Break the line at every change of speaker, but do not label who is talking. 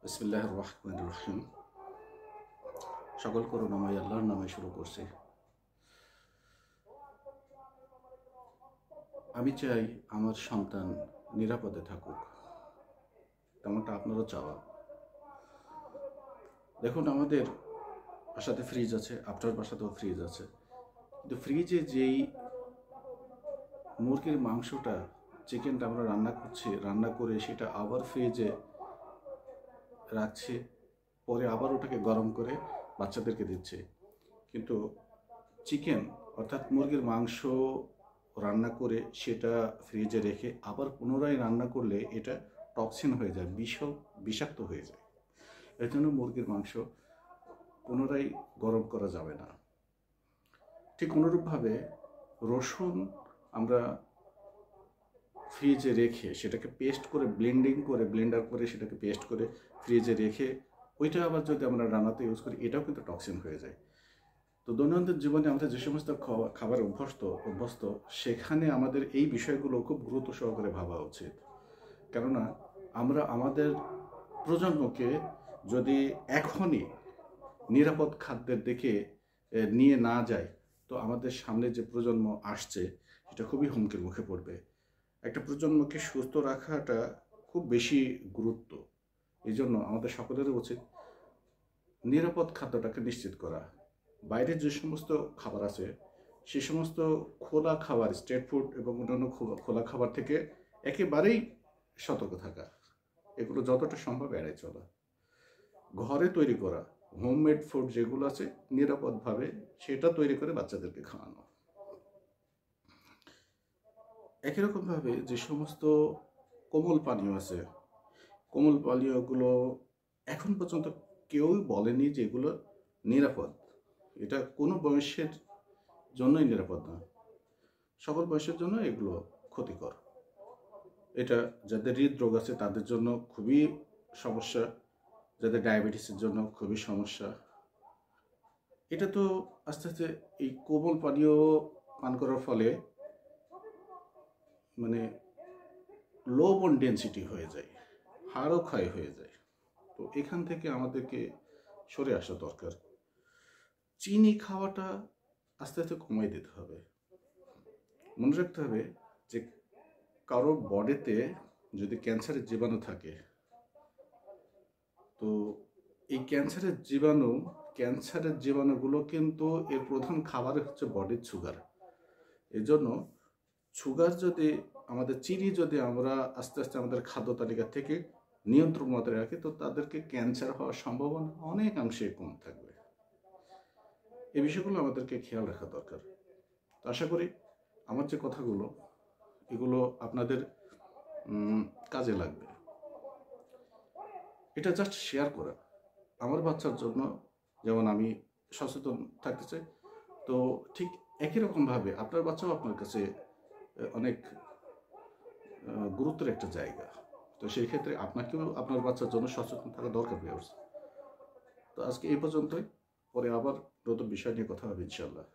বিসমিল্লাহির রহমানির রহিম। সকল করুণাময় আল্লাহর নামে শুরু করছি। আমি চাই আমার সন্তান নিরাপদে থাকুক, তেমনটা আপনারও চাওয়া। দেখুন, আমাদের বাসাতে ফ্রিজ আছে, আপনার বাসাতেও ফ্রিজ আছে, কিন্তু ফ্রিজে যেই মুরগির মাংসটা, চিকেনটা আমরা রান্না করে সেটা আবার ফ্রিজে রাখছে, পরে আবার ওটাকে গরম করে বাচ্চাদেরকে দিচ্ছে। কিন্তু চিকেন অর্থাৎ মুরগির মাংস রান্না করে সেটা ফ্রিজে রেখে আবার পুনরায় রান্না করলে এটা টক্সিন হয়ে যায়, বিষাক্ত হয়ে যায়। এর জন্য মুরগির মাংস পুনরায় গরম করা যাবে না। ঠিক অনুরূপভাবে রসুন আমরা ফ্রিজে রেখে সেটাকে পেস্ট করে ব্লেন্ডার করে সেটাকে পেস্ট করে ফ্রিজে রেখে ওইটা আবার যদি আমরা রান্নাতে ইউজ করি, এটাও কিন্তু টক্সিন হয়ে যায়। তো দৈনন্দিন জীবনে আমাদের যে সমস্ত খাবার অভ্যস্ত সেখানে আমাদের এই বিষয়গুলো খুব গুরুত্ব সহকারে ভাবা উচিত। কেননা আমরা আমাদের প্রজন্মকে যদি এখনই নিরাপদ খাদ্যের দিকে নিয়ে না যাই, তো আমাদের সামনে যে প্রজন্ম আসছে সেটা খুবই হুমকির মুখে পড়বে। একটা প্রজন্মকে সুস্থ রাখাটা খুব বেশি গুরুত্ব। এই জন্য আমাদের সকলেরই উচিত নিরাপদ খাদ্যটাকে নিশ্চিত করা। বাইরে যে সমস্ত খাবার আছে সে সমস্ত খোলা খাবার, স্ট্রিট ফুড এবং অন্যান্য খোলা খাবার থেকে একেবারেই সতর্ক থাকা, এগুলো যতটা সম্ভব এড়িয়ে চলা। ঘরে তৈরি করা হোমমেড ফুড যেগুলো আছে নিরাপদভাবে সেটা তৈরি করে বাচ্চাদেরকে খাওয়ানো। একই রকমভাবে যে সমস্ত কোমল পানীয় আছে, কোমল পানীয়গুলো এখন পর্যন্ত কেউই বলেনি যে এগুলো নিরাপদ। এটা কোনো বয়সের জন্যই নিরাপদ না, সকল বয়সের জন্য এগুলো ক্ষতিকর। এটা যাদের হৃদরোগ আছে তাদের জন্য খুবই সমস্যা, যাদের ডায়াবেটিসের জন্য খুবই সমস্যা। এটা তো আস্তে আস্তে এই কোমল পানীয় পান করার ফলে মানে লো বোন ডেন্সিটি হয়ে যায়, হাড়ও ক্ষয় হয়ে যায়। তো এখান থেকে আমাদেরকে সরে আসা দরকার। চিনি খাওয়াটা আস্তে আস্তে কমাই দিতে হবে। মনে রাখতে হবে যে কারো বডিতে যদি ক্যান্সারের জীবাণু থাকে, তো এই ক্যান্সারের জীবাণুগুলো কিন্তু এর প্রধান খাবার হচ্ছে বডির সুগার। এজন্য চিনি যদি আমরা আস্তে আস্তে আমাদের খাদ্য তালিকা থেকে নিয়ন্ত্রণ মতো রাখি, তো তাদেরকে ক্যান্সার হওয়ার সম্ভাবনা অনেকাংশে কম থাকবে। এই বিষয়গুলো আমাদেরকে খেয়াল রাখা দরকার। তো আশা করি আমার যে কথাগুলো এগুলো আপনাদের কাজে লাগবে। এটা জাস্ট শেয়ার করা। আমার বাচ্চার জন্য যেমন আমি সচেতন থাকতে চাই, তো ঠিক একই রকমভাবে আপনার বাচ্চাও আপনার কাছে অনেক গুরুত্বের একটা জায়গা। তো সেই ক্ষেত্রে আপনাকেও আপনার বাচ্চার জন্য সচেতন থাকা দরকার হয়ে উঠছে। তো আজকে এই পর্যন্তই, পরে আবার নতুন বিষয় নিয়ে কথা হবে ইনশাল্লাহ।